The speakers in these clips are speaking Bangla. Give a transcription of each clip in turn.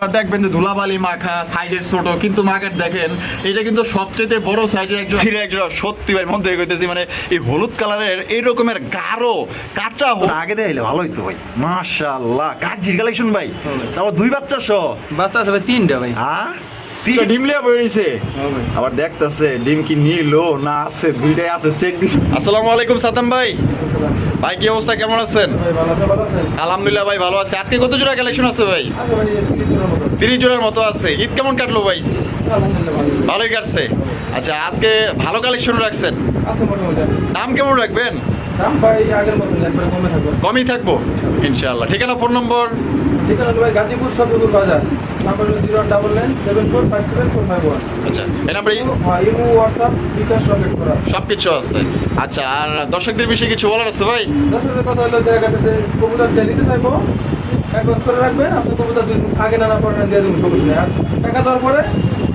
দেখবেন যে ধুলাবালি মাখা সাইজের ছোট কিন্তু মার্কেট দেখেন এটা কিন্তু সবচেয়ে বড় সাইজের একজন সত্যি ভাই মন থেকে কইতেছি মানে এই হলুদ কালারের এই রকমের গাঢ় কাঁচা আগে দেখলে ভালো হইতো ভাই মাশাআল্লাহ কাজির কালেকশন ভাই তারপর দুই বাচ্চা সহ বাচ্চা আছে ভাই তিনটা ভাই। হ্যাঁ ডিম লিয়া বেরিয়েছে আবার দেখতেছে ডিম কি নিলো না আছে দুইটাই আছে চেক দিছে। আসসালামু আলাইকুম সাদ্দাম ভাই। ভাই কি অবস্থা কেমন আছেন? আলহামদুলিল্লাহ ভাই ভালো আছে। আজকে কত জোড়া কালেকশন আছে ভাই? 30 জোড়ার মতো আছে। ঈদ কেমন কাটলো ভাই? ভালোই কাটছে। আচ্ছা আজকে ভালো কালেকশন রাখছেন, দাম কেমন রাখবেন? কমই থাকবো ইনশাআল্লাহ। ঠিকানা ফোন নম্বর? গাজীপুর সবগুলো বাজার নাম্বার 01174574571। আচ্ছা এই নাম্বারে ইমো হোয়াটসঅ্যাপ বিকাশ রকেট করা সবকিছু আছে। আচ্ছা আর দর্শকদের বিষয়ে কিছু বলার আছে ভাই? দর্শকদের কথা হলো দেখা গেছে যে কবুতর যে নিতে চাইবো অ্যাডভান্স করে রাখবেন, আপনি কবুতর দিন আগে না পরে দিয়ে দেবেন, সমস্যা নেই। আর টাকা দেওয়ার পরে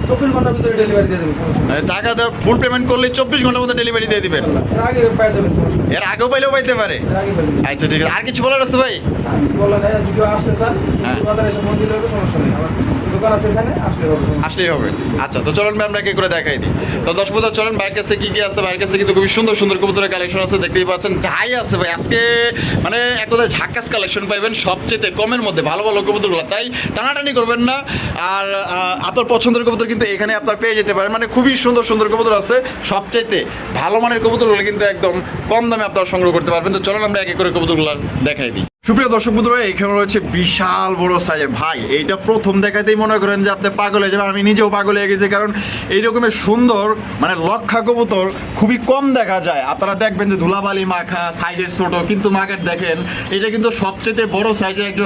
24 ঘন্টার ভিতরে ডেলিভারি দিয়ে দেবেন, সমস্যা নেই। টাকা দেওয়া ফুল পেমেন্ট করলে 24 ঘন্টার মধ্যে ডেলিভারি দিয়ে দিবেন। এর আগে পেয়ে যাবেন, সমস্যা নেই। এর আগেও পাইলেও পাইতে পারে। এর আগে পাবেন। আচ্ছা ঠিক আছে। আর কিছু বলার আছে ভাই? কিছু বলা নাই, যদি আসতে চান বাজারে এসে ফোন দিলে হবে, সমস্যা নেই। আমার দোকান আছে এখানে, আসলে হবে, আসলেই হবে। আচ্ছা তো চলেন ভাই আমরা কি করে দেখাই দিই। তো 10 বছর চলেন ভাইয়ের কাছে কি কি আছে। ভাইয়ের কাছে কিন্তু খুবই সুন্দর সুন্দর কবুতরের কালেকশন আছে, দেখতেই পাচ্ছেন যাই আছে ভাই। আজকে মানে এক কথায় ঝাক্কাস কালেকশন পাইবেন সবচেয়ে কমের মধ্যে ভালো ভালো কবুতরগুলো, তাই টানাটানি করবেন না। আর আপনার পছন্দের কবুতর কিন্তু এখানে আপনার পেয়ে যেতে পারেন, মানে খুবই সুন্দর সুন্দর কবুতর আছে। সবচাইতে ভালো মানের কবুতরগুলো কিন্তু একদম কম দামে আপনারা সংগ্রহ করতে পারবেন। তো চলেন আমরা এক এক করে কবুতরগুলো দেখাই দিই। সুপ্রিয় দর্শক বন্ধুরা এখানে রয়েছে বিশাল বড় সাইজের ভাই। এইটা প্রথম দেখাতেই মনে করেন যে আপনি পাগল হয়ে যাবেন। আমি নিজেও পাগল হয়ে গেছি, কারণ এই রকমের সুন্দর মানে লক্ষা কবুতর খুবই কম দেখা যায়। আপনারা দেখবেন যে ধুলাবালি মাখা সাইজের ছোট কিন্তু মার্কেট দেখেন এটা কিন্তু সবচেয়ে বড় সাইজের একটা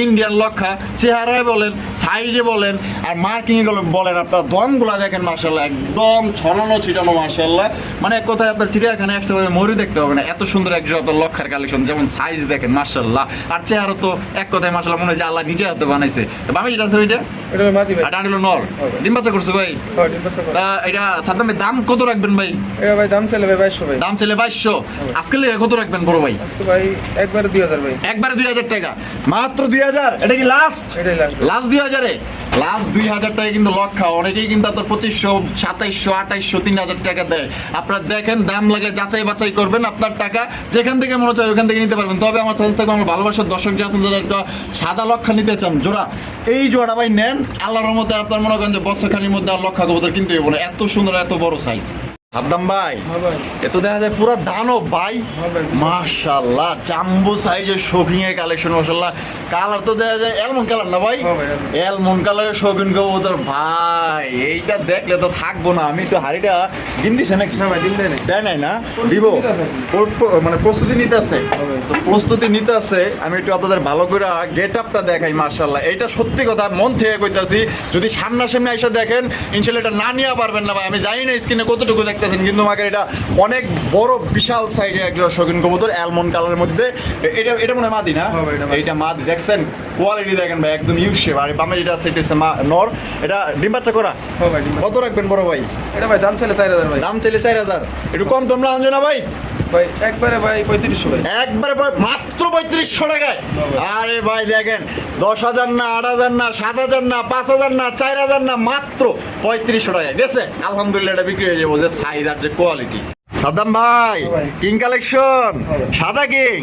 ইন্ডিয়ান লক্ষা। চেহারায় বলেন, সাইজে বলেন, আর মার্কিংয়ে বলেন, আপনার দমগুলা দেখেন মাশাআল্লাহ একদম ছড়ানো ছিটানো মাশাআল্লাহ। মানে এক কথায় আপনার চিড়িয়াখানা একসাথে ময়ূর দেখতে হবে না, এত সুন্দর একজন আপনার লক্ষার কালেকশন। যেমন সাইজ দেখেন মাশাআল্লাহ, আর চেহারা তো এক কথায় মাশাআল্লাহ মনে হয় যে আল্লাহ নিজে হাতে বানাইছে। বাবা যেটা আছে ওইটা এটা মাদি ভাই, আর ডান হলো নর। ডিম বাচ্চা করছে ভাই। হ্যাঁ ডিম বাচ্চা করে। এটা সাদ্দামের দাম কত রাখবেন ভাই? এটা ভাই দাম চলে ভাই 2200 ভাই। দাম চলে 2200। আজকে কত রাখবেন বড় ভাই? আজকে ভাই একবারে 2000 ভাই। একবারে 2000 টাকা, মাত্র 2000। এটা কি লাস্ট? এটাই লাস্ট। লাস্ট 2000 এ লাস্ট 2000 টাকা কিন্তু লক্ষা। অনেকেই কিন্তু আপনার 2500 2700 2800 3000 টাকা দেয়। আপনারা দেখেন দাম লাগে যাচাই বাছাই করবেন, আপনার টাকা যেখান থেকে মনে চায় ওখান থেকে নিতে পারবেন। তবে আমার সাজেস্ট থাকবে আমার ভালোবাসার দর্শক যে আছেন যারা একটা সাদা লক্ষা নিতে চান জোড়া, এই জোড়াটা ভাই নেন। আল্লাহর রহমতে আপনার মনে করেন যে বছরখানির মধ্যে আর লক্ষা কবুতর কিনতে হবে না, এত সুন্দর এত বড় সাইজ। সাদ্দাম ভাই হ্যাঁ ভাই, এত দেখা যায় পুরো দানব ভাই মাশাআল্লাহ। জাম্বো সাইজের শৌখিন এর কালেকশন মাশাআল্লাহ। কালার তো দেখা যায় এলমন কালার না ভাই? এলমন কালারের শৌখিন কবুতর ভাই, এইটা দেখলে তো থাকবো না। আমি একটু হাড়িটা ডিম দিছে নাকি? না ভাই ডিম দেয় নাই। দেয় নাই না? দিব মানে প্রস্তুতি নিতে আছে। তো প্রস্তুতি নিতে আছে। আমি একটু আপনাদের ভালো করে গেট আপটা দেখাই মাশাআল্লাহ। এইটা সত্যি কথা মন থেকে কইতাছি, যদি সামনাসামনি এসে দেখেন ইনশাআল্লাহ এটা না নিয়ে পারবেন না ভাই। আমি জানি না স্ক্রিনে কতটুকু দেখতেছেন, কিন্তু আমাকে এটা অনেক বড় বিশাল সাইজের একটা শৌখিন কবুতর অ্যালমন্ড কালারের মধ্যে। এটা মনে হয় মাদি না? এইটা মাদি। দেখছেন কোয়ালিটি দেখেন ভাই একদম ইউ শেপ। আর বামে যেটা আছে এটা হচ্ছে নর। এটা ডিম বাচ্চা করা। হ্যাঁ ভাই ডিম। কত রাখবেন বড় ভাই? এটা ভাই দাম চলে 4000 ভাই। দাম চলে 4000। একটু কম টম না আনছো না ভাই? ভাই একবারে ভাই 3500 ভাই। একবারে ভাই মাত্র 3500 টাকায়। আরে ভাই দেখেন 10,000 না 8,000 না 7,000 না 5,000 না 4,000 না, মাত্র 3500 টাকায় গেছে। আলহামদুলিল্লাহ এটা বিক্রি হয়ে যাবো যে সাইজ আর যে কোয়ালিটি। সাদ্দাম ভাই কিং কালেকশন সাদা কিং,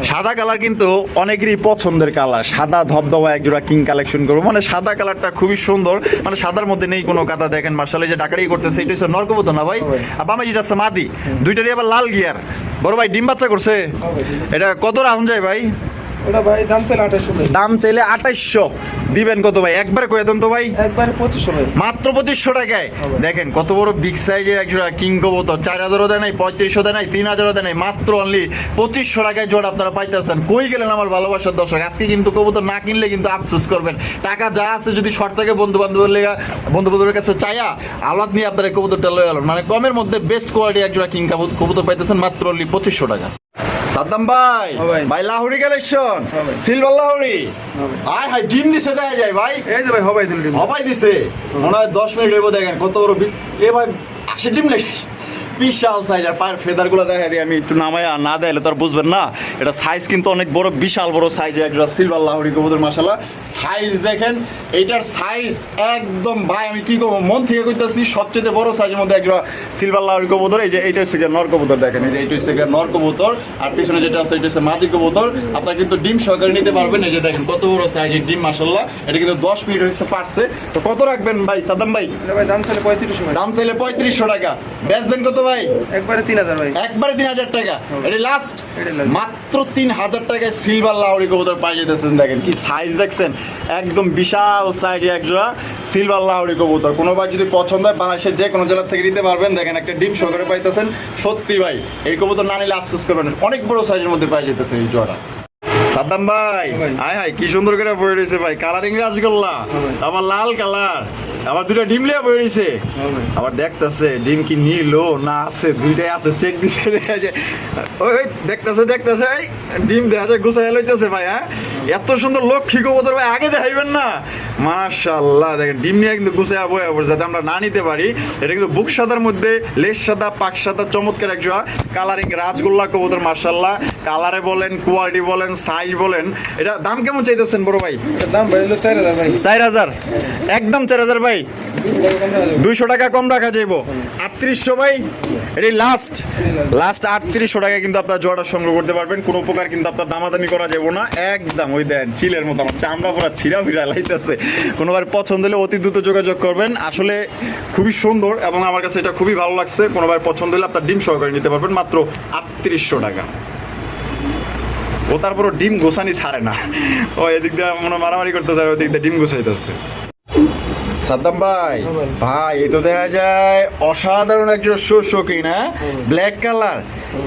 সাদা কালার কিন্তু অনেকেরই পছন্দের কালার। সাদা ধবধবা একজোড়া কিং কালেকশন করবো, মানে সাদা কালারটা খুবই সুন্দর, মানে সাদার মধ্যে নেই কোনো কাদা। দেখেন মার্শাল্লাহ যে ডাকারি করতেছে এটা হচ্ছে নরকবুতর না ভাই? আর বামে যেটা আছে মাদি, দুইটারই আবার লাল গিয়ার। বড় ভাই ডিম বাচ্চা করছে। এটা কত রাউন্ড যায় ভাই? ওটা ভাই দাম চলে 2800 ভাই। দাম চাইলে 2800। দিবেন কত ভাই? একবারে কয়ে দেন তো ভাই। একবারে 2500 ভাই। মাত্র 2500 টাকায়। দেখেন কত বড় বিগ সাইজের একজোড়া কিং কবুতর। 4000ও দেয় নাই, 3500 দেয় নাই, 3000ও দেয় নাই, মাত্র অনলি 2500 টাকায় জোড়া আপনারা পাইতেছেন। কই গেলেন আমার ভালোবাসার দর্শক? আজকে কিন্তু কবুতর না কিনলে কিন্তু আফসোস করবেন। টাকা যা আছে যদি শর্ট থাকে বন্ধু বান্ধবের কাছে চাইয়া আলাদ নিয়ে আপনারা কবুতরটা লয়ে আলেন, মানে কমের মধ্যে বেস্ট কোয়ালিটি একজোড়া কিং কবুতর পাইতেছেন মাত্র অনলি 2500 টাকা। সাদ্দাম ভাই ভাই লাহোরি কালেকশন সিলভার লাহোরি। আয় হাই ডিম দিছে দেখা যায় ভাই। এই যে ভাই হবাই দিল ডিম। হবাই দিছে মনে হয় 10 মিনিট হইব। দেখেন কত বড় এ ভাই আসে ডিম নাকি? বিশাল সাইজ। আর পায়ের ফেদার গুলো দেখা দিই আমি একটু নামায়, না দেখালে তো আর বুঝবেন না। এটা সাইজ কিন্তু অনেক বড়, বিশাল বড় সাইজ একটা সিলভার লাহোরি কবুতর। মাশাআল্লাহ সাইজ দেখেন, এইটার সাইজ একদম ভাই আমি কি করবো মন থেকে কইতাছি, সবচেয়ে বড় সাইজের মধ্যে একটা সিলভার লাহোরি কবুতর। এই যে এইটা হচ্ছে নর কবুতর, দেখেন এই যে এইটা হচ্ছে নর কবুতর, আর পিছনে যেটা আছে এটা হচ্ছে মাদি কবুতর। আপনারা কিন্তু ডিম সহকারে নিতে পারবেন। এই যে দেখেন কত বড় সাইজের ডিম মাশাআল্লাহ। এটা কিন্তু 10 মিনিট হয়েছে পারছে। তো কত রাখবেন ভাই সাদ্দাম ভাই? ভাই দাম চাইলে 3500 ভাই। দাম চাইলে 3500 টাকা, বেচবেন কত ভাই? একবারে 3000 ভাই। একবারে 3000 টাকা। এটা লাস্ট মাত্র 3000 টাকায় সিলভার লাহোরি কবুতর পাই যেতেছেন। দেখেন কি সাইজ দেখছেন, একদম বিশাল সাইজের একজোড়া সিলভার লাহোরি কবুতর। কোনোবার যদি পছন্দ হয় বাংলাদেশের যে কোনো জেলা থেকে নিতে পারবেন। দেখেন একটা ডিম সহকারে পাইতেছেন। সত্যি ভাই এই কবুতর না নিলে আফসোস করবেন, অনেক বড় সাইজের মধ্যে পাই যেতেছে এই জোড়াটা। সাদ্দাম ভাই হাই হাই কি সুন্দর করে বয়ে রয়েছে ভাই, কালারিং রাজগোল্লা, আবার লাল কালার, আবার দুটা ডিম লিয়া বয়ে রয়েছে। আবার দেখতেছে ডিম কি নিলো না আছে, দুইটাই আছে, চেক দিছে দেখা যায়। ওই দেখতেছে ডিম দেখা যায় গুছাই লইতেছে ভাই। হ্যাঁ এত সুন্দর লক্ষ্মী কবুতর ভাই আগে দেখাইবেন না? মাশাআল্লাহ দেখেন ডিম নিয়ে কিন্তু গুছাই বয়ে পড়ে, যাতে আমরা না নিতে পারি। এটা কিন্তু বুক সাদার মধ্যে লেস সাদা, পাক সাদা, চমৎকার একজোড়া কালারিং রাজগোল্লা কবুতর মাশাআল্লাহ। কালারে বলেন, কোয়ালিটি বলেন, সাইজ বলেন। এটা দাম কেমন চাইতেছেন বড় ভাই? দাম ভাই হলো 4000 ভাই। 4000, একদম 4000 ভাই। 200 টাকা কম রাখা যাইব। 3800 ভাই, এটি লাস্ট 3800 টাকা কিন্তু আপনার জোড়াটা সংগ্রহ করতে পারবেন। কোনো প্রকার কিন্তু আপনার দামাদামি করা যাবে না, একদম ওই দেন চিলের মতো আমার চামড়া পুরা ছিঁড়া ফিরা লাইতেছে। কোনোবার পছন্দ হলে অতি দ্রুত যোগাযোগ করবেন। আসলে খুবই সুন্দর এবং আমার কাছে এটা খুবই ভালো লাগছে। কোনোবার পছন্দ হলে আপনার ডিম সহকারে নিতে পারবেন মাত্র 3800 টাকা। ও তারপরও ডিম গোছানি ছাড়ে না, ও এদিক দিয়ে মনে মারামারি করতে চায়, ওদিক দিয়ে ডিম গোছাইতেছে। সাদ্দাম ভাই ভাই এই তো দেখা যায় অসাধারণ একজন শৌখিন, হ্যাঁ ব্ল্যাক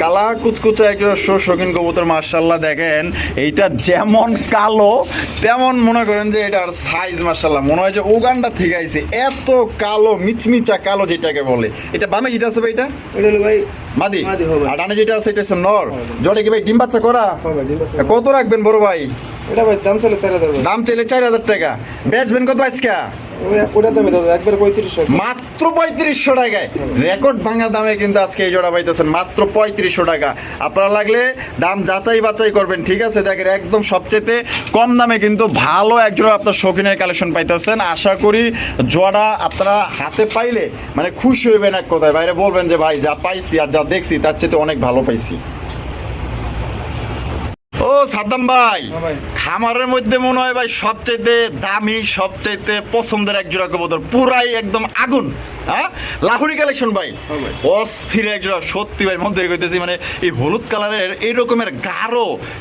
কালার কুচকুচা একজন শৌখিন কবুতর মাশাআল্লাহ। দেখেন এইটা যেমন কালো তেমন মনে করেন যে এটার সাইজ মাশাআল্লাহ মনে হয় যে উগান্ডা থেকে আইছে, এত কালো মিচমিচা কালো যেটাকে বলে। এটা বামে যেটা আছে ভাই এটা হলো ভাই মাদি, হবে। আর ডানে যেটা আছে এটা হচ্ছে নর। জোড়া কি ভাই ডিম বাচ্চা করা? হবে ডিম বাচ্চা। কত রাখবেন বড় ভাই? এটা ভাই দাম চাইলে 4000 ভাই। দাম চাইলে 4000 টাকা, বেচবেন কত আজকে? ওটা দামে দাও একবারে 3500 মাত্র 3500 টাকায়। রেকর্ড ভাঙা দামে কিন্তু আজকে এই জোড়া পাইতেছেন মাত্র 3500 টাকা। আপনারা লাগলে দাম যাচাই বাছাই করবেন, ঠিক আছে? দেখেন একদম সবচেয়ে কম দামে কিন্তু ভালো এক জোড়া আপনার শৌখিনের কালেকশন পাইতেছেন। আশা করি জোড়া আপনারা হাতে পাইলে মানে খুশি হইবেন, এক কথায় বাইরে বলবেন যে ভাই যা পাইছি আর যা দেখছি তার চেয়ে অনেক ভালো পাইছি। ও সাদ্দাম ভাই খামারের মধ্যে মনে হয় ভাই সবচাইতে দামি, সবচাইতে পছন্দের এক জোড়া কবুতর, পুরাই একদম আগুন। হ্যাঁ লাহোরি কালেকশন ভাই, অস্থির এক জোড়া সত্যি ভাই। মন থেকে কইতেছি মানে এই হলুদ কালারের এই রকমের গাঢ়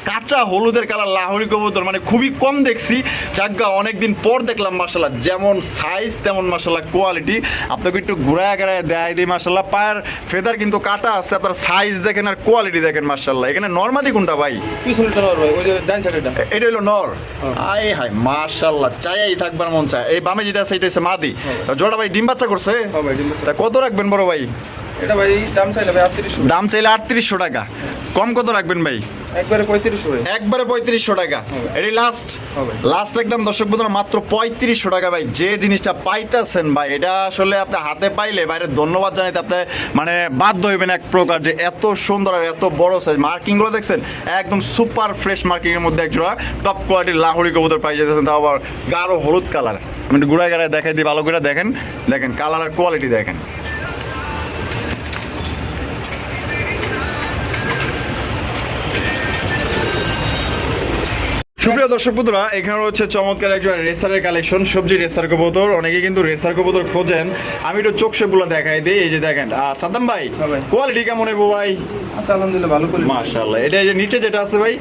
কাঁচা হলুদের কালার লাহোরি কবুতর মানে খুবই কম দেখছি। জাগা অনেকদিন পর দেখলাম মাশাআল্লাহ, যেমন সাইজ তেমন মাশাআল্লাহ কোয়ালিটি। আপনাকে একটু ঘুরায় ঘুরায় দেয় দিই মাশাআল্লাহ। পায়ের ফেদার কিন্তু কাটা আছে, আপনার সাইজ দেখেন আর কোয়ালিটি দেখেন মাশাআল্লাহ। এখানে নরমাদি কোনটা ভাই? এটা হলো নর। আয় হায় মাশাআল্লাহ, চাইই থাকবার মন চায়। এই বামে যেটা আছে এটা হচ্ছে মাদি। জোড়া ভাই ডিম বাচ্চা করছে? তা কত রাখবেন বড় ভাই? এটা ভাই দাম চাইলে ভাই 3800। দাম চাইলে 3800 টাকা, কম কত রাখবেন ভাই? একবারে 3500 ভাই। একবারে 3500 টাকা। এটি লাস্ট একদম দর্শক বন্ধুরা মাত্র 3500 টাকা ভাই। যে জিনিসটা পাইতেছেন ভাই এটা আসলে আপনি হাতে পাইলে বাইরে ধন্যবাদ জানাইতে আপনি মানে বাধ্য হইবেন এক প্রকার, যে এত সুন্দর আর এত বড় সাইজ। মার্কিংগুলো দেখছেন একদম সুপার ফ্রেশ মার্কিংয়ের মধ্যে একজোড়া টপ কোয়ালিটির লাহোরি কবুতর পাই যেতেছেন, তাও আবার গাঢ় হলুদ কালার। আমি একটু ঘুরায় ঘুরায় দেখাই দিই, ভালো করে দেখেন কালার আর কোয়ালিটি দেখেন। সুপ্রিয় দর্শক বন্ধুরা, এখানে হচ্ছে চমৎকার একজন রেসারের কালেকশন, সবজি রেসার কবুতর। অনেকে কিন্তু রেসার কবুতর খোঁজেন, আমি একটু চোখগুলো দেখাই দিই। এই যে দেখেন সাদ্দাম ভাই কোয়ালিটি কেমন হইব ভাই? আচ্ছা আলহামদুলিল্লাহ ভালো কোয়ালিটি মাশাআল্লাহ। এটা এই যে নিচে যেটা আছে ভাই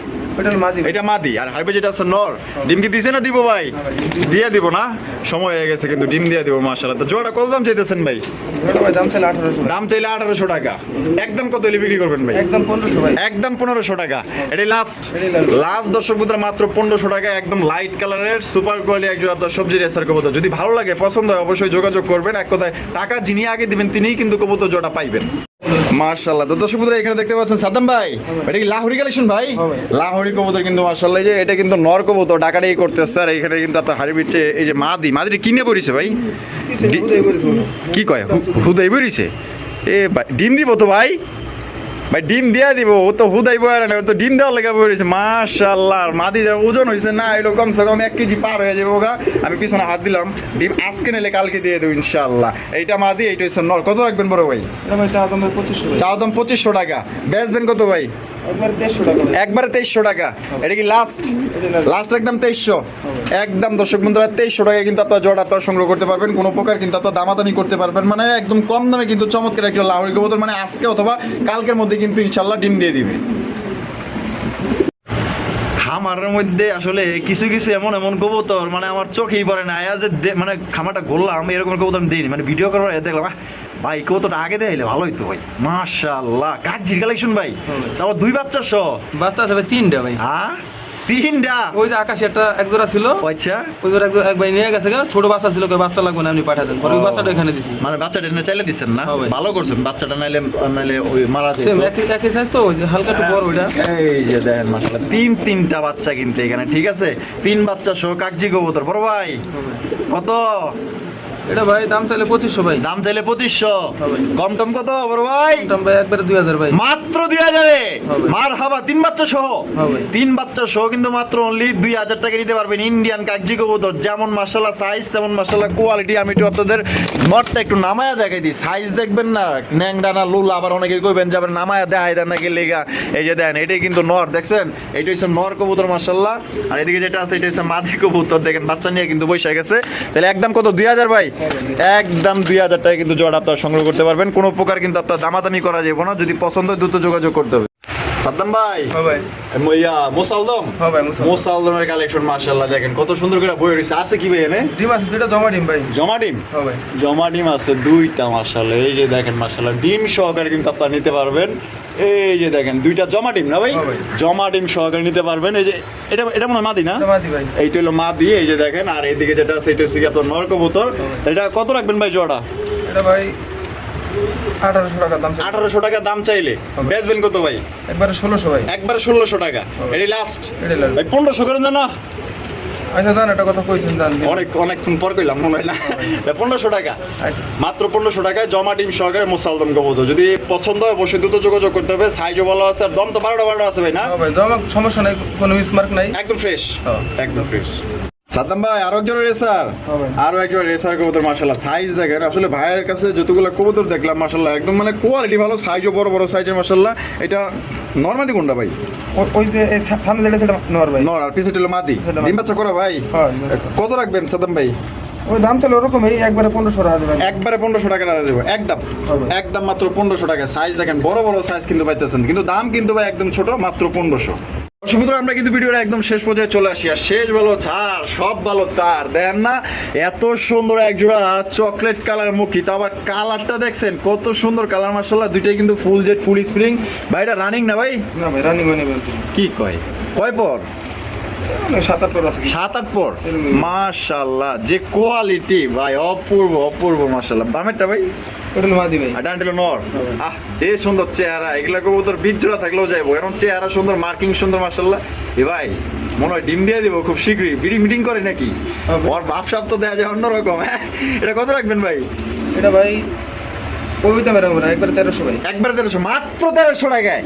এটা মাদি, আর হাইবে যেটা আছে নর। ডিম কি দিছে না দিব ভাই? দিয়ে দিব না, সময় হয়ে গেছে কিন্তু ডিম দিয়ে দিব মাশাআল্লাহ। তো জোড়া কত দাম চাইতেছেন ভাই? দাম চাইলে 1800। দাম চাইলে 1800 টাকা। একদম কত হলে বিক্রি করবেন ভাই? একদম 1500 ভাই। একদম 1500 টাকা। এটা লাস্ট দর্শক বন্ধুরা মাত্র 1500 টাকা। একদম লাইট কালারের সুপার কোয়ালিটি একজন আপনার সবজি রেসার কবুতর। যদি ভালো লাগে পছন্দ হয় অবশ্যই যোগাযোগ করবেন। এক কথায় টাকা যিনি আগে দিবেন তিনিই কিন্তু কবুতর জোড়া পাইবেন। মাশাআল্লাহ। তো দর্শক বন্ধুরা এখানে দেখতে পাচ্ছেন সাদ্দাম ভাই, এটা কি লাহোরি কালেকশন ভাই? লাহোরি কবুতর কিন্তু মাশাআল্লাহ, যে এটা কিন্তু নর কবুতর ডাকাটাই করতেছে। আর এখানে কিন্তু আপনার হাড়ির ভিতরে এই যে মাদি কিনে পড়িছে ভাই, কি কয় হুদাই বেরিয়েছে? এ ভাই ডিম দিব তো ভাই, ভাই ডিম দিয়া দিব, ও তো হুদাই বয়ার না, ও তো ডিম দেওয়ার লেগে বয়ে রয়েছে। মাশাআল্লাহ, মাদি যার ওজন হয়েছে না এলো কমসে কম 1 কেজি পার হয়ে যাবে ওগা। আমি পিছনে হাত দিলাম, ডিম আজকে নিলে কালকে দিয়ে দেবো ইনশাআল্লাহ। এইটা মাদি, এইটা হচ্ছে নর। কত রাখবেন বড় ভাই? এটা ভাই চা দাম 2500 ভাই। চাও দাম 2500 টাকা, বেচবেন কত ভাই? একবার 2300 টাকা ভাই। একবারে 2300 টাকা। এটা কি লাস্ট? এটা লাস্ট একদম 2300 একদম। দর্শক বন্ধুরা 2300 টাকায় কিন্তু আপনার জোড়া আপনারা সংগ্রহ করতে পারবেন, কোনো প্রকার কিন্তু আপনার দামাদামি করতে পারবেন, মানে একদম কম দামে কিন্তু চমৎকার একটা লাহোরি কবুতর, মানে আজকে অথবা কালকের মধ্যে কিন্তু ইনশাল্লাহ ডিম দিয়ে দিবে। খামারের মধ্যে আসলে কিছু কিছু এমন এমন কবুতর মানে আমার চোখেই পড়ে না, আয়া যে মানে খামারটা ঘুরলাম এরকম কবুতর আমি দিইনি, মানে ভিডিও করার পর দেখলাম ভাই কবুতরটা আগে দেখাইলে ভালো হইতো ভাই। মাশাআল্লাহ, কাজের কালেকশন ভাই, তারপর 2 বাচ্চা সহ। বাচ্চা আছে ভাই 3টা ভাই। হ্যাঁ 3টা? ওই যে আকাশে একটা এক জোড়া ছিল, আচ্ছা, ওই জোড়া এক ভাই নিয়ে গেছে, ছোট বাচ্চা ছিল, কই বাচ্চা লাগবে না আপনি পাঠা দেন, পরে ওই বাচ্চাটা এখানে দিছি। মানে বাচ্চাটা এনে চাইলে দিচ্ছেন না? হ্যাঁ ভাই। ভালো করছেন, বাচ্চাটা নাইলে নাইলে ওই মারা যেত। সেম একই সাইজ তো, ওই যে হালকা একটু বড় ওইটা। এই যে দেখেন মাশাআল্লাহ, 3টা বাচ্চা কিনতে এখানে, ঠিক আছে? 3 বাচ্চা সহ কাকজি কবুতর। বড় ভাই কত? এটা ভাই দাম চাইলে 2500 ভাই। দাম চাইলে 2500, হ্যাঁ ভাই। কম টম কত বড় ভাই? দাম ভাই একবারে 2000 ভাই। মাত্র 2000-এ হ্যাঁ ভাই। মারহাবা। 3 বাচ্চা সহ, হ্যাঁ ভাই। 3 বাচ্চা সহ কিন্তু মাত্র অনলি 2000 টাকা নিতে পারবেন। ইন্ডিয়ান কাকজি কবুতর, যেমন মাশাআল্লাহ সাইজ তেমন মাশাআল্লাহ কোয়ালিটি। আমি একটু আপনাদের নটটা একটু নামায়া দেখাই দিই, সাইজ দেখবেন না ন্যাংডা না লুল, আবার অনেকে কইবেন যে আবার নামায়া দেখাই দেন নাকি লেগা। এই যে দেখেন, এটাই কিন্তু নর, দেখছেন? এইটা হচ্ছে নর কবুতর মাশাআল্লাহ। আর এদিকে যেটা আছে এটা হচ্ছে মাদি কবুতর, দেখেন বাচ্চা নিয়ে কিন্তু বসে গেছে। তাহলে একদম কত? 2000 ভাই। একদম 2000 টাকা কিন্তু জোড়া আপনারা সংগ্রহ করতে পারবেন, কোনো প্রকার কিন্তু আপনার দামাদামি করা যাবে না। যদি পছন্দ হয় দ্রুত যোগাযোগ করতে হবে। সাদ্দাম ভাই, হ্যাঁ ভাই। মোসালদম, হ্যাঁ ভাই, মোসালদমের কালেকশন মাশাআল্লাহ, দেখেন কত সুন্দর করে বই রয়েছে। আছে কি ভাই এনে? ডিম আছে 2টা, জমা ডিম ভাই। জমা ডিম? হ্যাঁ ভাই। জমা ডিম আছে 2টা মাশাআল্লাহ। এই যে দেখেন মাশাআল্লাহ, ডিম সহকারে কিন্তু আপনারা নিতে পারবেন। এই যে দেখেন 2টা জমা ডিম না ভাই? হ্যাঁ ভাই। জমা ডিম সহকারে নিতে পারবেন। এই যে এটা এটা মনে হয় মাদি না? এটা মাদি ভাই। এইটা হলো মাদি। এই যে দেখেন, আর এইদিকে যেটা আছে এটা হচ্ছে আপনার নর কবুতর। এটা কত রাখবেন ভাই জোড়া? এটা ভাই 1800 টাকা দাম চাই। 1800 টাকা দাম চাইলে বেচবেন কত ভাই? একবারে 1600 ভাই। একবারে 1600 টাকা। এটাই লাস্ট? এটাই লাস্ট। ভাই 1500 করেন না? আচ্ছা জান, একটা কথা কইছেন জান। অনেকক্ষণ পর কইলাম মনে হয় না। 1500 টাকা, আচ্ছা। মাত্র 1500 টাকায় জমা ডিম সহকারে মোসালদম কবুতর। যদি পছন্দ হয় অবশ্যই দ্রুত যোগাযোগ করতে হবে। সাইজও ভালো আছে, আর দম তো 12টা আছে ভাই না? হ্যাঁ ভাই, দম সমস্যা নাই, কোনো মিসমার্ক নাই। একদম ফ্রেশ, হ্যাঁ। একদম ফ্রেশ। সাদ্দাম ভাই আরো একজন রেসার, হ্যাঁ ভাই। আরো একজন রেসার কবুতর মাশাআল্লাহ। সাইজ দেখেন, আসলে ভাইয়ের কাছে যতগুলো কবুতর দেখলাম মাশাআল্লাহ একদম মানে কোয়ালিটি ভালো, সাইজও বড় বড় সাইজের মাশাআল্লাহ। এটা নরমাদি কোনটা ভাই? ওই যে এই সামনে যেটা সেটা নর ভাই। নর, আর পিছে হলো মাদি। সেটা মাদি। ডিম বাচ্চা করা ভাই? হ্যাঁ, ডিম বাচ্চা। কত রাখবেন সাদ্দাম ভাই? ওই দাম চলে ওরকমই, একবারে 1500 টাকা দেবেন। একবারে 1500 টাকা রাখা যাবে একদম, হবে। একদম মাত্র 1500 টাকা। সাইজ দেখেন বড় বড় সাইজ কিন্তু পাইতেছেন, কিন্তু দাম কিন্তু ভাই একদম ছোট, মাত্র 1500। সুতরাং আমরা কিন্তু ভিডিওটা একদম শেষ পর্যায়ে চলে আসি। আর শেষ ভালো ছাড়, সব ভালো তার দেন না। এত সুন্দর এক জোড়া চকলেট কালার মুখী, তো আবার কালারটা দেখছেন কত সুন্দর কালার মাশাআল্লাহ। দুইটাই কিন্তু ফুল জেড, ফুল স্প্রিং। ভাই এটা রানিং না ভাই? না ভাই, রানিং হয়নি ভাই। কি কয়, কয় পর? 7-8 পর আছে। 7-8 পর। এরকমই। মাশাআল্লাহ, যে কোয়ালিটি ভাই, অপূর্ব অপূর্ব মাশাআল্লাহ। বামেরটা ভাই? ওটা মাদি ভাই। আর ডান্ডেল নর। আহ, যে সুন্দর চেহারা, এগুলা কবুতর বীজ জোড়া থাকলেও যাইবো, এরকম চেহারা সুন্দর, মার্কিং সুন্দর মাশাআল্লাহ। এ ভাই মনে হয় ডিম দিয়ে দিব খুব শীঘ্রই। বিডি মিটিং করে নাকি? ওর ভাবসাব তো দেয়া যায় অন্যরকম। হ্যাঁ, এটা কত রাখবেন ভাই? এটা ভাই ওই দামে রাখবো না, একবারে 1300 ভাই। একবারে 1300, মাত্র 1300 টাকায়।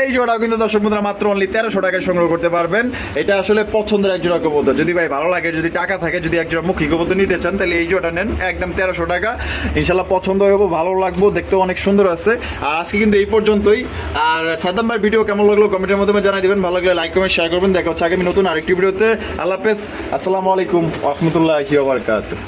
এই জোড়াও কিন্তু দর্শক বন্ধুরা মাত্র অনলি 1300 টাকায় সংগ্রহ করতে পারবেন। এটা আসলে পছন্দের এক জোড়া কবুতর। যদি ভাই ভালো লাগে, যদি টাকা থাকে, যদি এক জোড়া মুখী কবুতর নিতে চান, তাহলে এই জোড়াটা নেন, একদম 1300 টাকা। ইনশাল্লাহ পছন্দ হবে, ভালো লাগবে, দেখতেও অনেক সুন্দর আছে। আর আজকে কিন্তু এই পর্যন্তই। আর সাদ্দাম ভাইয়ের ভিডিও কেমন লাগলো কমেন্টের মাধ্যমে জানাই দিবেন। ভালো লাগলে লাইক কমেন্ট শেয়ার করবেন। দেখা হচ্ছে আগামী নতুন আরেকটি ভিডিওতে। আল্লাহ হাফেজ, আসসালামু আলাইকুম ওয়া রাহমাতুল্লাহি ওয়া বারাকাতুহু।